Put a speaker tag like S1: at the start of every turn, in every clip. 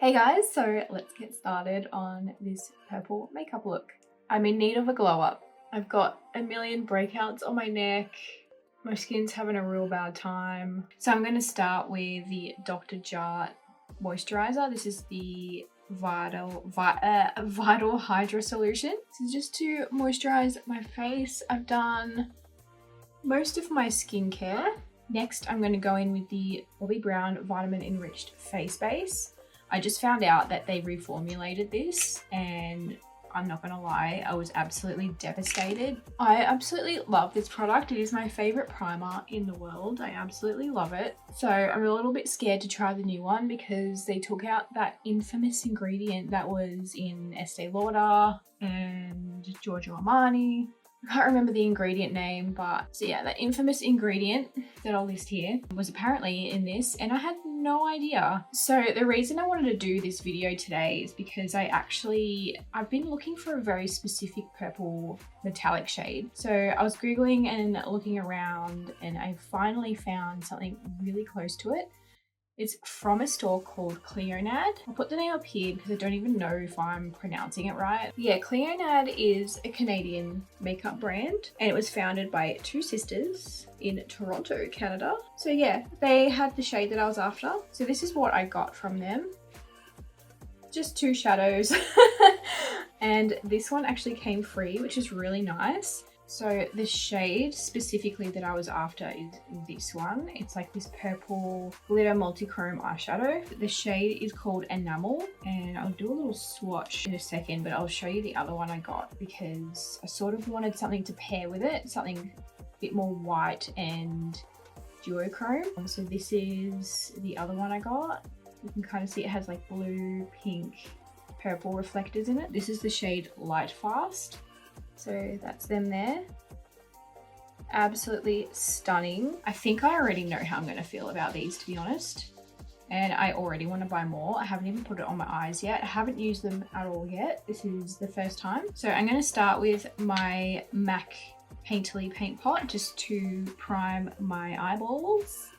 S1: Hey guys, so let's get started on this purple makeup look. I'm in need of a glow up. I've got a million breakouts on my neck. My skin's having a real bad time. So I'm going to start with the Dr. Jart moisturizer. This is the Vital Hydra solution. This is just to moisturize my face. I've done most of my skincare. Next, I'm going to go in with the Bobbi Brown Vitamin Enriched Face Base. I just found out that they reformulated this and I'm not gonna lie, I was absolutely devastated. I absolutely love this product. It is my favorite primer in the world. I absolutely love it. So I'm a little bit scared to try the new one because they took out that infamous ingredient that was in Estee Lauder and Giorgio Armani. I can't remember the ingredient name, but so yeah, that infamous ingredient that I'll list here was apparently in this and I had no idea. So the reason I wanted to do this video today is because I've been looking for a very specific purple metallic shade. So I was Googling and looking around and I finally found something really close to it. It's from a store called Clionadh. I'll put the name up here because I don't even know if I'm pronouncing it right. Yeah, Clionadh is a Canadian makeup brand and it was founded by two sisters in Toronto, Canada. So yeah, they had the shade that I was after. So this is what I got from them. Just two shadows. And this one actually came free, which is really nice. So the shade specifically that I was after is this one. It's like this purple glitter multichrome eyeshadow. The shade is called Enamel and I'll do a little swatch in a second, but I'll show you the other one I got because I sort of wanted something to pair with it, something a bit more white and duochrome. So this is the other one I got. You can kind of see it has like blue, pink, purple reflectors in it. This is the shade Lightfast. So that's them there. Absolutely stunning. I think I already know how I'm going to feel about these, to be honest. And I already want to buy more. I haven't even put it on my eyes yet. I haven't used them at all yet. This is the first time. So I'm going to start with my MAC Painterly Paint Pot just to prime my eyeballs.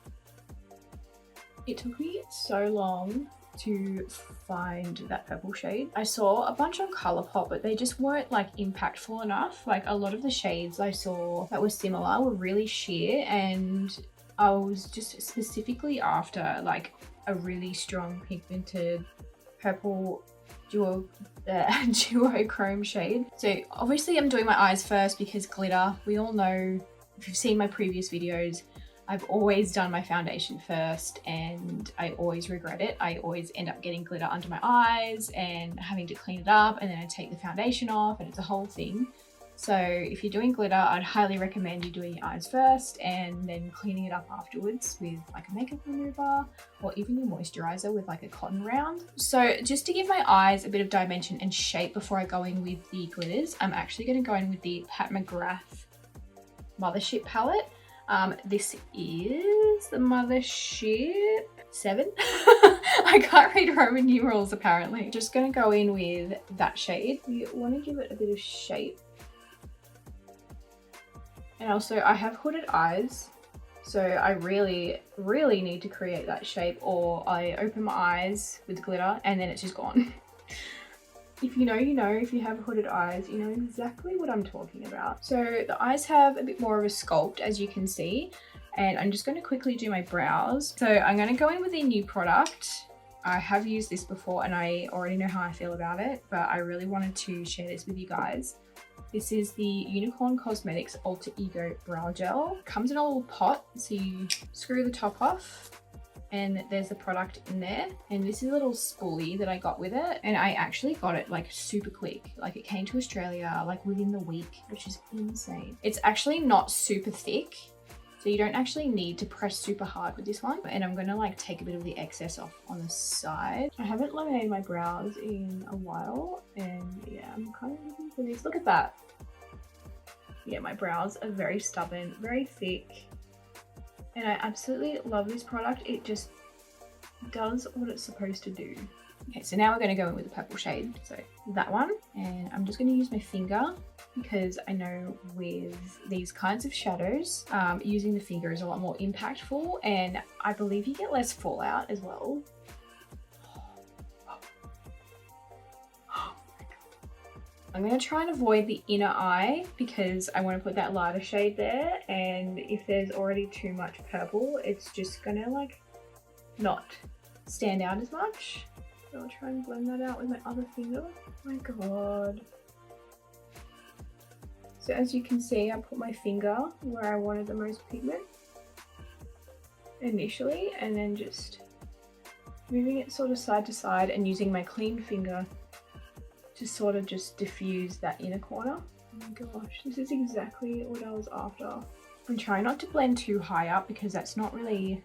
S1: It took me so long to find that purple shade. I saw a bunch on Colourpop, but they just weren't like impactful enough. Like a lot of the shades I saw that were similar were really sheer and I was just specifically after like a really strong pigmented purple duochrome shade. So obviously I'm doing my eyes first because glitter, we all know, if you've seen my previous videos, I've always done my foundation first and I always regret it. I always end up getting glitter under my eyes and having to clean it up and then I take the foundation off and it's a whole thing. So if you're doing glitter, I'd highly recommend you doing your eyes first and then cleaning it up afterwards with like a makeup remover or even your moisturizer with like a cotton round. So just to give my eyes a bit of dimension and shape before I go in with the glitters, I'm actually going to go in with the Mcgrath Mothership palette. This is the Mothership VII. I can't read Roman numerals apparently. Just gonna go in with that shade. You want to give it a bit of shape. And also I have hooded eyes, so I really need to create that shape or I open my eyes with glitter and then it's just gone. If you know, you know. If you have hooded eyes, you know exactly what I'm talking about. So the eyes have a bit more of a sculpt, as you can see, and I'm just going to quickly do my brows. So I'm going to go in with a new product. I have used this before and I already know how I feel about it, but I really wanted to share this with you guys. This is the Unicorn Cosmetics Alter Ego Brow Gel. It comes in a little pot, so you screw the top off. And there's the product in there, and this is a little spoolie that I got with it, and I actually got it like super quick. Like it came to Australia like within the week, which is insane. It's actually not super thick, so you don't actually need to press super hard with this one. And I'm gonna like take a bit of the excess off on the side. I haven't laminated my brows in a while and yeah, I'm kind of looking for this. Look at that. Yeah, my brows are very stubborn, very thick. And I absolutely love this product. It just does what it's supposed to do. Okay, so now we're going to go in with the purple shade. So that one. And I'm just going to use my finger because I know with these kinds of shadows, using the finger is a lot more impactful. And I believe you get less fallout as well. I'm going to try and avoid the inner eye because I want to put that lighter shade there, and if there's already too much purple, it's just going to like not stand out as much. So I'll try and blend that out with my other finger. Oh my god. So as you can see, I put my finger where I wanted the most pigment initially, and then just moving it sort of side to side and using my clean finger to sort of just diffuse that inner corner. Oh my gosh, this is exactly what I was after. I'm trying not to blend too high up because that's not really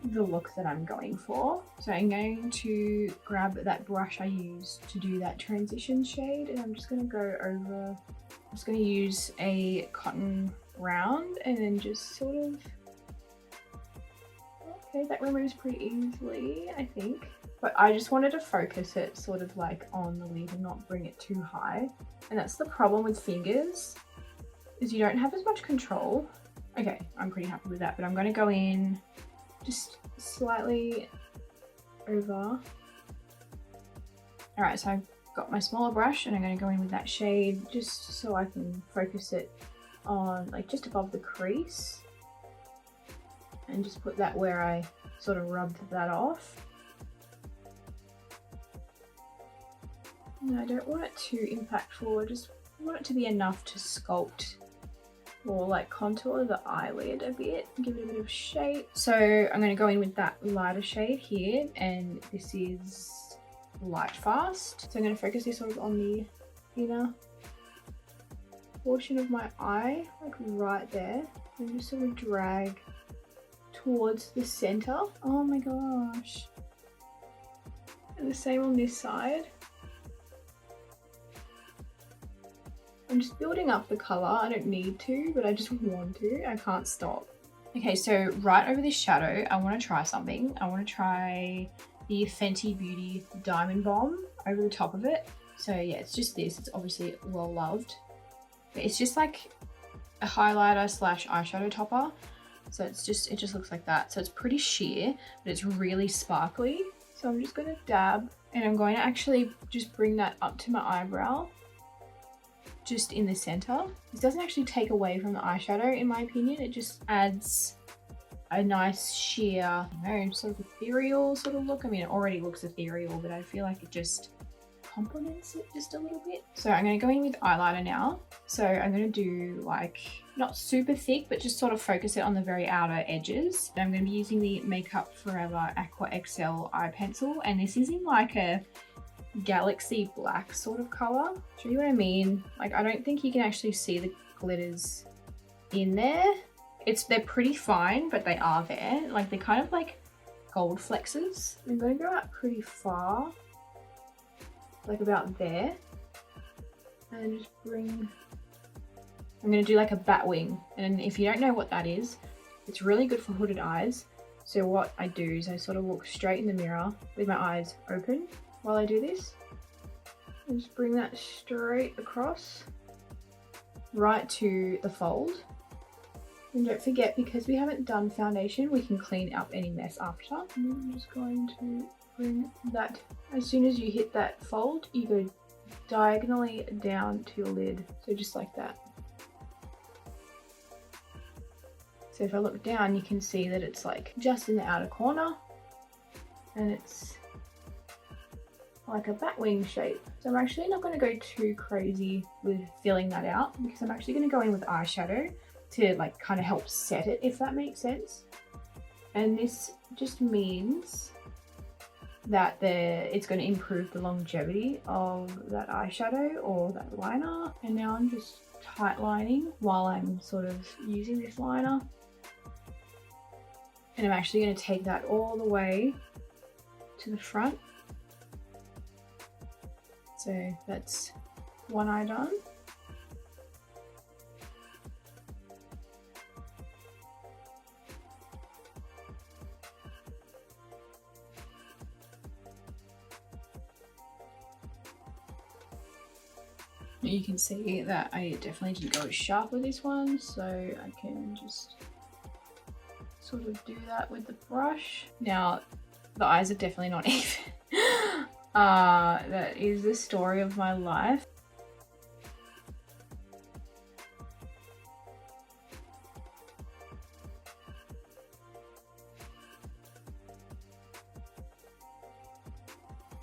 S1: the look that I'm going for. So I'm going to grab that brush I used to do that transition shade, and I'm just going to go over, I'm just going to use a cotton round and then just sort of, okay, that removes pretty easily, I think. But I just wanted to focus it sort of like on the lid and not bring it too high. And that's the problem with fingers, is you don't have as much control. Okay, I'm pretty happy with that, but I'm going to go in just slightly over. Alright, so I've got my smaller brush and I'm going to go in with that shade just so I can focus it on like just above the crease. And just put that where I sort of rubbed that off. And I don't want it too impactful, I just want it to be enough to sculpt or like contour the eyelid a bit, give it a bit of shape. So I'm going to go in with that lighter shade here, and this is Lightfast. So I'm going to focus this sort of on the inner portion of my eye, like right there, and just sort of drag towards the center. Oh my gosh. And the same on this side. I'm just building up the colour. I don't need to, but I just want to. I can't stop. Okay, so right over this shadow, I want to try something. I want to try the Fenty Beauty Diamond Bomb over the top of it. So yeah, it's just this. It's obviously well loved. But it's just like a highlighter slash eyeshadow topper. So it just looks like that. So it's pretty sheer, but it's really sparkly. So I'm just going to dab, and I'm going to actually just bring that up to my eyebrow, just in the center. This doesn't actually take away from the eyeshadow, in my opinion. It just adds a nice sheer, you know, sort of ethereal sort of look. I mean, it already looks ethereal, but I feel like it just complements it just a little bit. So I'm going to go in with eyeliner now. So I'm going to do like, not super thick, but just sort of focus it on the very outer edges. And I'm going to be using the Makeup Forever Aqua XL eye pencil, and this is in like a galaxy black sort of color. Show you what I mean? Like, I don't think you can actually see the glitters in there. They're pretty fine, but they are there. Like, they're kind of like gold flexes. I'm going to go out pretty far, like about there, and just bring, I'm going to do like a bat wing. And if you don't know what that is, it's really good for hooded eyes. So what I do is I sort of look straight in the mirror with my eyes open while I do this, and just bring that straight across right to the fold. And don't forget, because we haven't done foundation, we can clean up any mess after. And I'm just going to bring that, as soon as you hit that fold, you go diagonally down to your lid. So just like that. So if I look down, you can see that it's like just in the outer corner, and it's like a bat wing shape. So I'm actually not going to go too crazy with filling that out, because I'm actually going to go in with eyeshadow to like kind of help set it, if that makes sense. And this just means that it's going to improve the longevity of that eyeshadow or that liner. And now I'm just tight lining while I'm sort of using this liner. And I'm actually going to take that all the way to the front. So that's one eye done. You can see that I definitely didn't go as sharp with this one, so I can just sort of do that with the brush. Now, the eyes are definitely not even. That is the story of my life.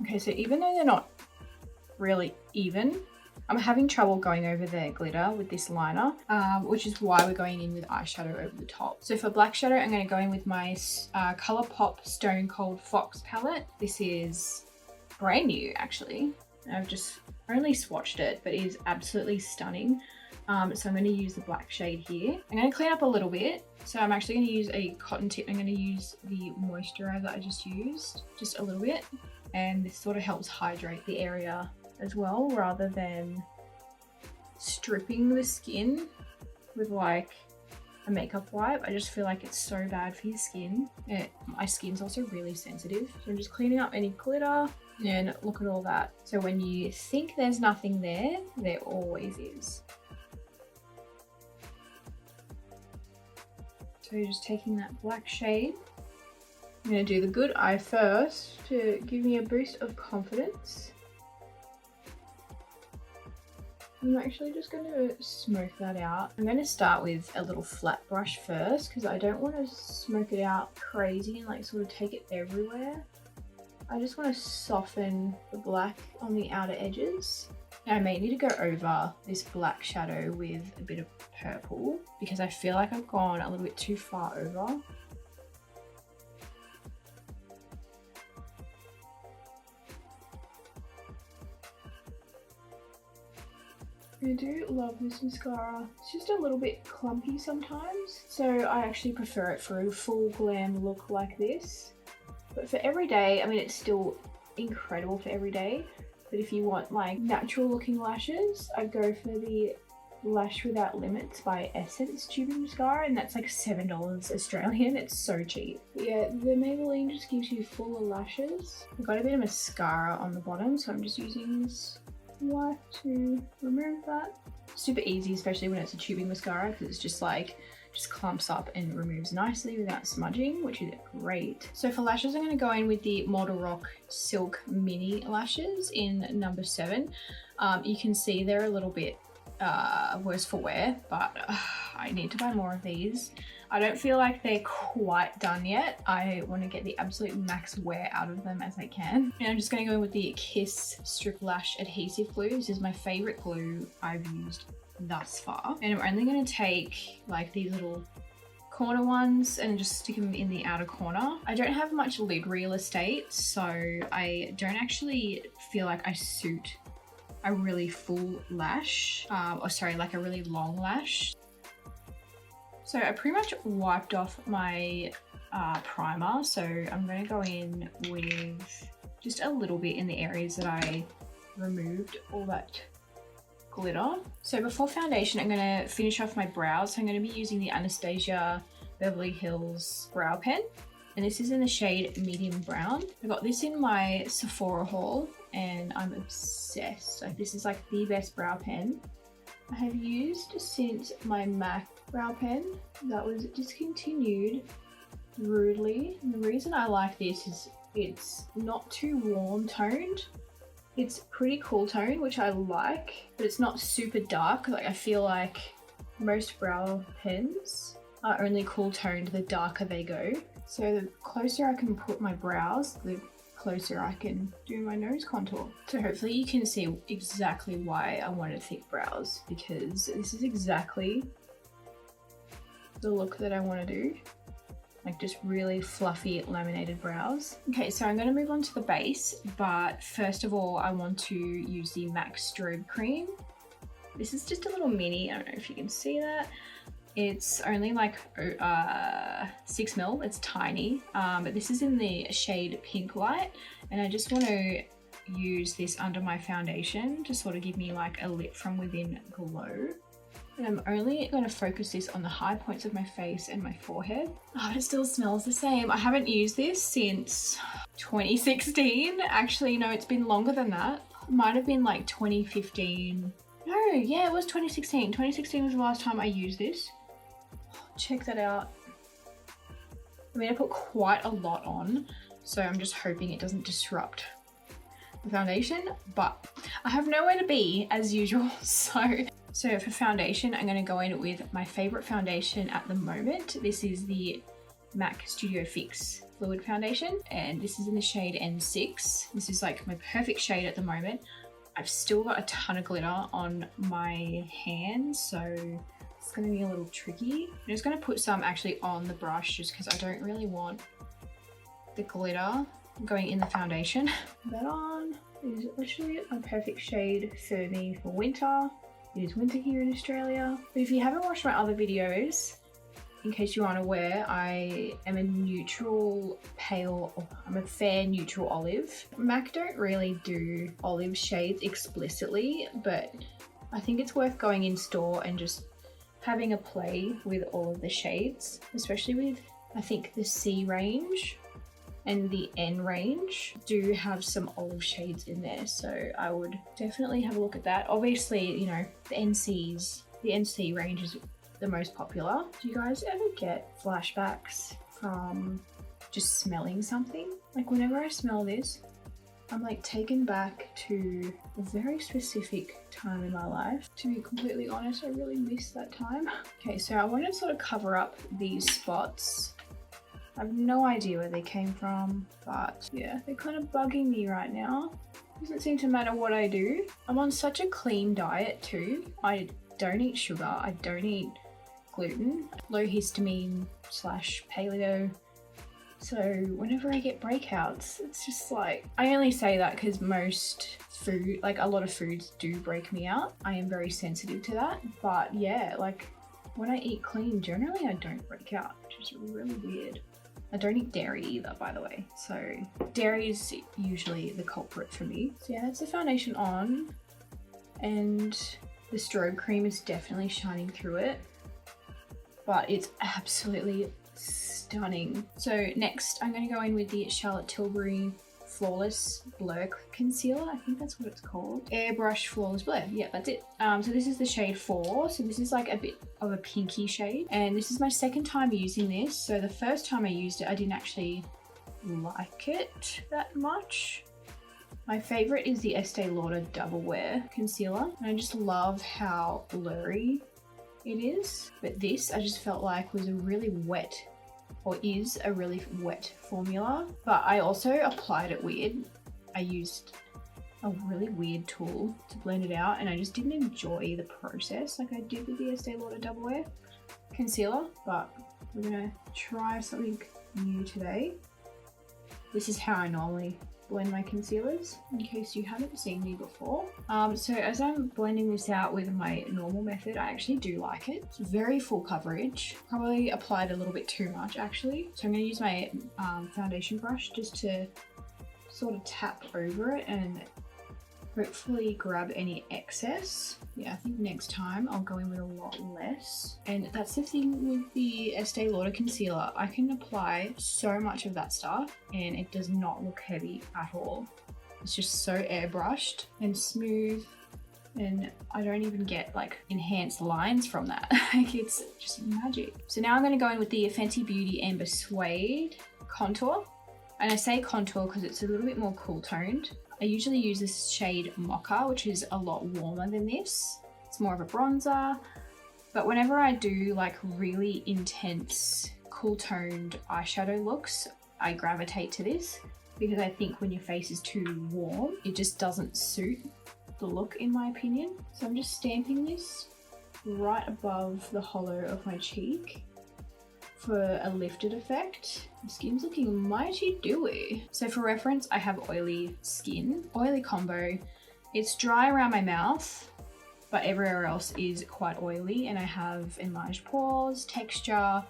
S1: Okay, so even though they're not really even, I'm having trouble going over the glitter with this liner, which is why we're going in with eyeshadow over the top. So for black shadow, I'm going to go in with my Colourpop Stone Cold Fox palette. This is brand new, actually. I've just only swatched it, but it is absolutely stunning. So I'm going to use the black shade here. I'm going to clean up a little bit. So I'm actually going to use a cotton tip. I'm going to use the moisturizer I just used, just a little bit. And this sort of helps hydrate the area as well, rather than stripping the skin with like a makeup wipe. I just feel like it's so bad for your skin. My skin's also really sensitive. So I'm just cleaning up any glitter and look at all that. So when you think there's nothing there, there always is. So you're just taking that black shade. I'm going to do the good eye first to give me a boost of confidence. I'm actually just going to smoke that out. I'm going to start with a little flat brush first because I don't want to smoke it out crazy and like sort of take it everywhere. I just want to soften the black on the outer edges. Now I may need to go over this black shadow with a bit of purple because I feel like I've gone a little bit too far over. I do love this mascara. It's just a little bit clumpy sometimes, so I actually prefer it for a full glam look like this. But for everyday, I mean, it's still incredible for everyday, but if you want like natural looking lashes, I'd go for the Lash Without Limits by Essence tubing mascara, and that's like $7 Australian. It's so cheap. But yeah, the Maybelline just gives you fuller lashes. I've got a bit of mascara on the bottom, so I'm just using this wipe to remove that. Super easy, especially when it's a tubing mascara, because it's just like clumps up and removes nicely without smudging, which is great. So for lashes, I'm going to go in with the Modelrock Silk Mini Lashes in number 7. You can see they're a little bit worse for wear, but I need to buy more of these. I don't feel like they're quite done yet. I want to get the absolute max wear out of them as I can. And I'm just going to go in with the Kiss Strip Lash Adhesive Glue. This is my favorite glue I've used thus far. And I'm only going to take like these little corner ones and just stick them in the outer corner. I don't have much lid real estate, so I don't actually feel like I suit a really full lash, like a really long lash. So I pretty much wiped off my primer, so I'm going to go in with just a little bit in the areas that I removed all that glitter. So before foundation, I'm going to finish off my brows. So I'm going to be using the Anastasia Beverly Hills brow pen, and this is in the shade Medium Brown. I got this in my Sephora haul and I'm obsessed. Like, this is like the best brow pen I have used since my MAC brow pen that was discontinued rudely. And the reason I like this is it's not too warm toned. It's pretty cool tone, which I like, but it's not super dark. Like, I feel like most brow pens are only cool toned the darker they go. So the closer I can put my brows, the closer I can do my nose contour. So hopefully you can see exactly why I wanted thick brows, because this is exactly the look that I want to do. Like, just really fluffy laminated brows. Okay, so I'm going to move on to the base, but first of all I want to use the MAC Strobe cream. This is just a little mini, I don't know if you can see that. It's only like 6 ml, it's tiny, but this is in the shade Pinklite, and I just want to use this under my foundation to sort of give me like a lit from within glow. And I'm only going to focus this on the high points of my face and my forehead. Oh, it still smells the same. I haven't used this since 2016. Actually, no, it's been longer than that. It might have been like 2015. No, yeah, it was 2016. 2016 was the last time I used this. Check that out. I mean, I put quite a lot on, so I'm just hoping it doesn't disrupt the foundation, but I have nowhere to be as usual. So for foundation, I'm going to go in with my favorite foundation at the moment. This is the MAC Studio Fix Fluid Foundation, and this is in the shade N6. This is like my perfect shade at the moment. I've still got a ton of glitter on my hands, so it's going to be a little tricky. I'm just going to put some actually on the brush just because I don't really want the glitter going in the foundation. Put that on. It is literally a perfect shade for me for winter. It is winter here in Australia. But if you haven't watched my other videos, in case you aren't aware, I am a neutral pale, I'm a fair neutral olive. MAC don't really do olive shades explicitly, but I think it's worth going in store and just having a play with all of the shades, especially with, I think, the C range and the N range do have some olive shades in there, so I would definitely have a look at that. Obviously, you know, the NC range is the most popular. Do you guys ever get flashbacks from just smelling something? Like whenever I smell this, I'm like taken back to a very specific time in my life. To be completely honest, I really miss that time. Okay, so I want to sort of cover up these spots. I have no idea where they came from, but yeah, they're kind of bugging me right now. Doesn't seem to matter what I do. I'm on such a clean diet too. I don't eat sugar, I don't eat gluten, low histamine / paleo. So whenever I get breakouts, it's just like, I only say that because most food, like a lot of foods do break me out. I am very sensitive to that, but yeah, like when I eat clean, generally I don't break out, which is really weird. I don't eat dairy either, by the way. So dairy is usually the culprit for me. So yeah, that's the foundation on, and the strobe cream is definitely shining through it, but it's absolutely stunning. So next I'm going to go in with the Charlotte Tilbury Flawless Blur Concealer. I think that's what it's called. Airbrush Flawless Blur. Yeah, that's it. So this is the shade 4. So this is like a bit of a pinky shade. And this is my second time using this. So the first time I used it, I didn't actually like it that much. My favorite is the Estee Lauder Double Wear Concealer. And I just love how blurry it is. But this, I just felt like was a really wet, or is a really wet formula, but I also applied it weird. I used a really weird tool to blend it out, and I just didn't enjoy the process like I did with the Estee Lauder Double Wear Concealer, but we're gonna try something new today. This is how I normally blend my concealers, in case you haven't seen me before. So as I'm blending this out with my normal method, I actually do like it. It's very full coverage. Probably applied a little bit too much actually. So I'm going to use my foundation brush just to sort of tap over it and hopefully grab any excess. Yeah, I think next time I'll go in with a lot less. And that's the thing with the Estee Lauder concealer. I can apply so much of that stuff and it does not look heavy at all. It's just so airbrushed and smooth, and I don't even get like enhanced lines from that. Like it's just magic. So now I'm going to go in with the Fenty Beauty Amber Suede contour. And I say contour because it's a little bit more cool toned. I usually use this shade Mocha, which is a lot warmer than this. It's more of a bronzer, but whenever I do like really intense, cool toned eyeshadow looks, I gravitate to this because I think when your face is too warm, it just doesn't suit the look in my opinion. So I'm just stamping this right above the hollow of my cheek for a lifted effect. My skin's looking mighty dewy. So for reference, I have oily skin, oily combo. It's dry around my mouth, but everywhere else is quite oily, and I have enlarged pores, texture,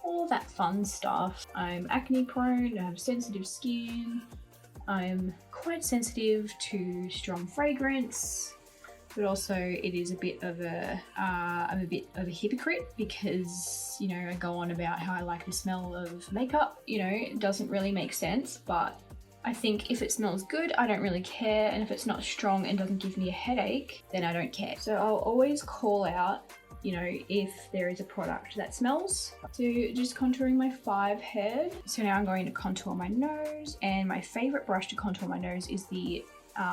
S1: all that fun stuff. I'm acne prone, I have sensitive skin. I'm quite sensitive to strong fragrance, but also it is a bit of a, I'm a bit of a hypocrite because, you know, I go on about how I like the smell of makeup. You know, it doesn't really make sense, but I think if it smells good, I don't really care. And if it's not strong and doesn't give me a headache, then I don't care. So I'll always call out, you know, if there is a product that smells. So just contouring my 5 head. So now I'm going to contour my nose, and my favorite brush to contour my nose is the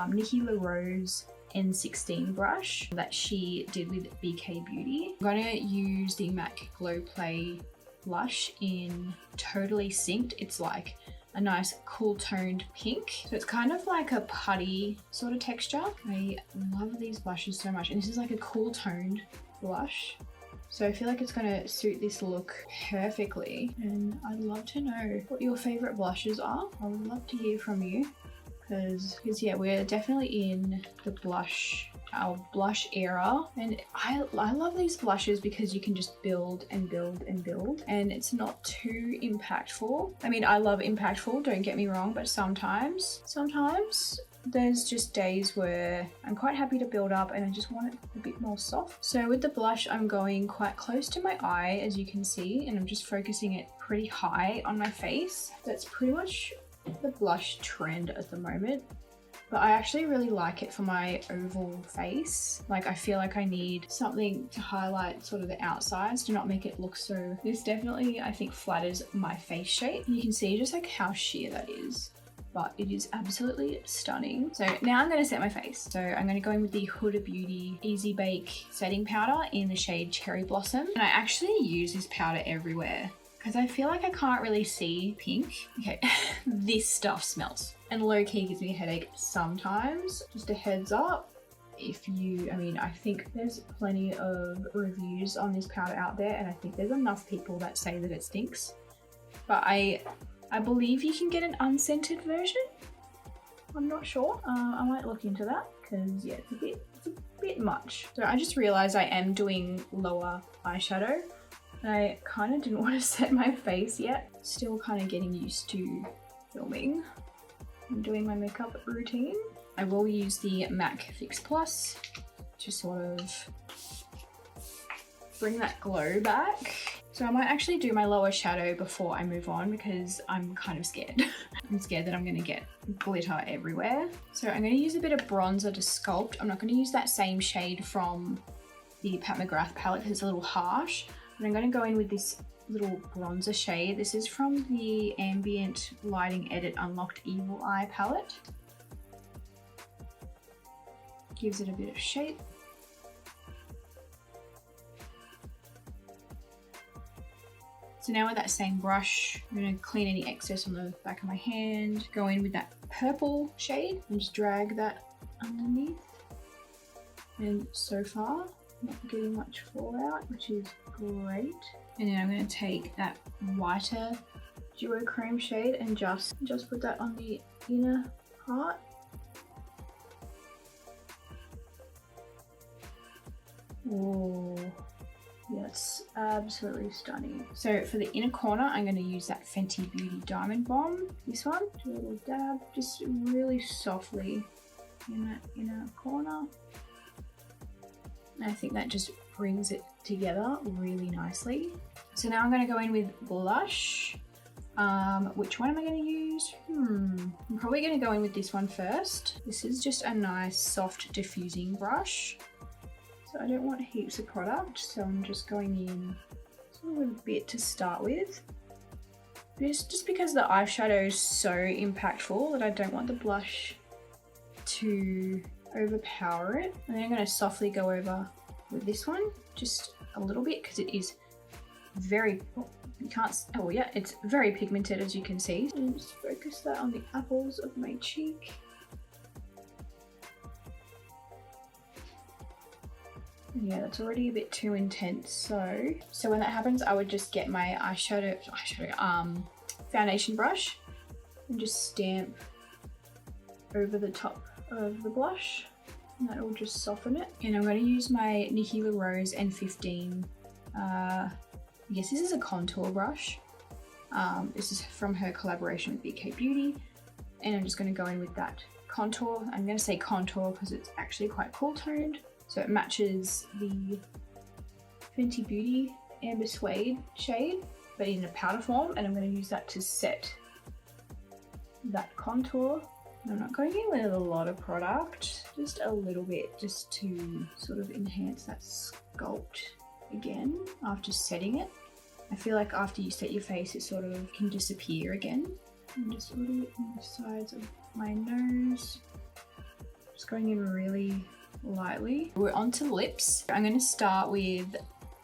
S1: Nikki LaRose N16 brush that she did with BK Beauty. I'm going to use the MAC Glowplay blush in Totally Synced. It's like a nice cool toned pink. So it's kind of like a putty sort of texture. I love these blushes so much. And this is like a cool toned blush. So I feel like it's gonna suit this look perfectly. And I'd love to know what your favorite blushes are. I would love to hear from you. Because yeah, we're definitely in the our blush era, and I love these blushes because you can just build and build and build, and it's not too impactful. I mean, I love impactful, don't get me wrong, but sometimes there's just days where I'm quite happy to build up and I just want it a bit more soft. So with the blush, I'm going quite close to my eye, as you can see, and I'm just focusing it pretty high on my face. That's pretty much the blush trend at the moment, but I actually really like it for my oval face. Like, I feel like I need something to highlight sort of the outsides to not make it look so... This definitely, I think, flatters my face shape. You can see just like how sheer that is, but it is absolutely stunning. So now I'm going to set my face. So I'm going to go in with the Huda Beauty Easy Bake setting powder in the shade Cherry Blossom, and I actually use this powder everywhere because I feel like I can't really see pink. Okay, this stuff smells and low-key gives me a headache sometimes. Just a heads up, I think there's plenty of reviews on this powder out there, and I think there's enough people that say that it stinks. But I believe you can get an unscented version. I'm not sure. I might look into that because yeah, it's a bit much. So I just realized I am doing lower eyeshadow. I kind of didn't want to set my face yet. Still kind of getting used to filming and doing my makeup routine. I will use the MAC Fix Plus to sort of bring that glow back. So I might actually do my lower shadow before I move on because I'm kind of scared. I'm scared that I'm going to get glitter everywhere. So I'm going to use a bit of bronzer to sculpt. I'm not going to use that same shade from the Pat McGrath palette because it's a little harsh. But I'm going to go in with this little bronzer shade. This is from the Ambient Lighting Edit Unlocked Evil Eye palette. Gives it a bit of shape. So now with that same brush, I'm going to clean any excess on the back of my hand, go in with that purple shade and just drag that underneath. And so far, not getting much fallout, which is great. And then I'm going to take that whiter duochrome shade and just put that on the inner part. Oh, yes, absolutely stunning. So for the inner corner, I'm going to use that Fenty Beauty Diamond Bomb. This one, do a little dab, just really softly in that inner corner. I think that just brings it together really nicely. So now I'm going to go in with blush. Which one am I going to use? I'm probably going to go in with this one first. This is just a nice soft diffusing brush. So I don't want heaps of product, so I'm just going in a little bit to start with. Just because the eyeshadow is so impactful that I don't want the blush to overpower it. And then I'm going to softly go over with this one just a little bit because it is very, it's very pigmented, as you can see. And just focus that on the apples of my cheek. And yeah, that's already a bit too intense. So when that happens, I would just get my foundation brush and just stamp over the top of the blush, and that will just soften it. And I'm going to use my Nikki LaRose N15. I guess this is a contour brush. This is from her collaboration with BK Beauty, and I'm just going to go in with that contour. I'm going to say contour because it's actually quite cool toned, so it matches the Fenty Beauty Amber Suede shade, but in a powder form, and I'm going to use that to set that contour. I'm not going in with a lot of product, just a little bit, just to sort of enhance that sculpt again after setting it. I feel like after you set your face, it sort of can disappear again. And just a little bit on the sides of my nose. going in really lightly. We're on to lips. I'm going to start with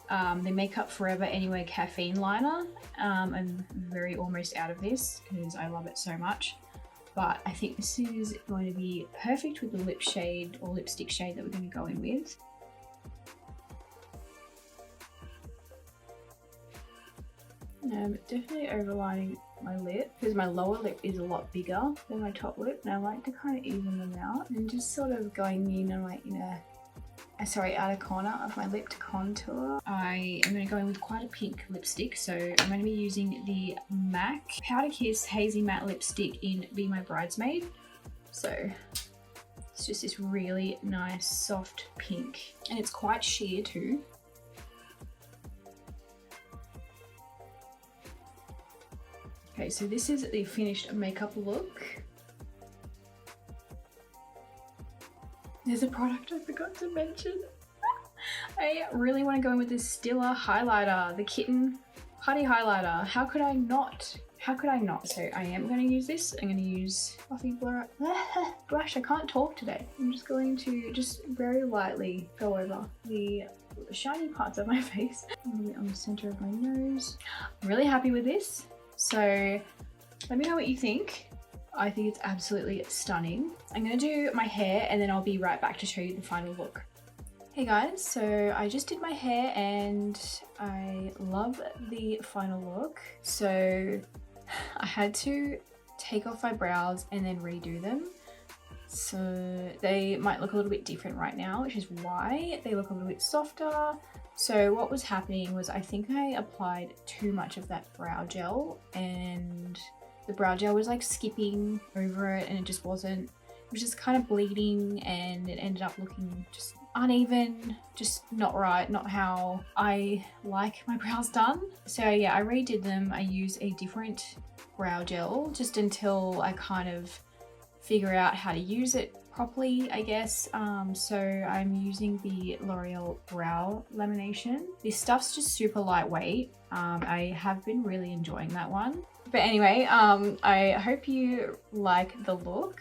S1: the Makeup Forever Anyway Caffeine Liner. I'm very almost out of this because I love it so much. But I think this is going to be perfect with the lip shade or lipstick shade that we're going to go in with. I'm definitely overlining my lip because my lower lip is a lot bigger than my top lip, and I like to kind of even them out and just sort of going in and like in a outer corner of my lip to contour. I am going to go in with quite a pink lipstick, so I'm going to be using the MAC Powder Kiss Hazy Matte Lipstick in Be My Bridesmaid. So it's just this really nice soft pink, and it's quite sheer too. Okay, so this is the finished makeup look. There's a product I forgot to mention. I really want to go in with this Stila highlighter, the Kitten Putty Highlighter. How could I not? How could I not? So I am going to use this. I'm going to use Fluffy Blur. Gosh, I can't talk today. I'm just going to just very lightly go over the shiny parts of my face. A little bit on the center of my nose. I'm really happy with this. So let me know what you think. I think it's absolutely stunning. I'm gonna do my hair and then I'll be right back to show you the final look. Hey guys, so I just did my hair and I love the final look. So I had to take off my brows and then redo them. So they might look a little bit different right now, which is why they look a little bit softer. So what was happening was I think I applied too much of that brow gel and the brow gel was like skipping over it and it just wasn't, it was just kind of bleeding and it ended up looking just uneven, just not right, not how I like my brows done. So yeah, I redid them. I used a different brow gel just until I kind of figure out how to use it properly, I guess. So I'm using the L'Oreal Brow Lamination. This stuff's just super lightweight. I have been really enjoying that one. But anyway, I hope you like the look.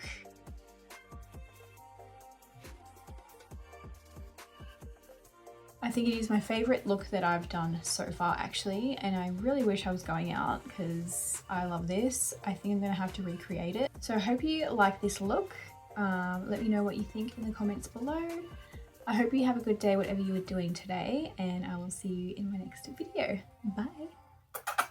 S1: I think it is my favorite look that I've done so far actually, and I really wish I was going out because I love this. I think I'm gonna have to recreate it. So I hope you like this look. Let me know what you think in the comments below. I hope you have a good day whatever you were doing today, and I will see you in my next video. Bye.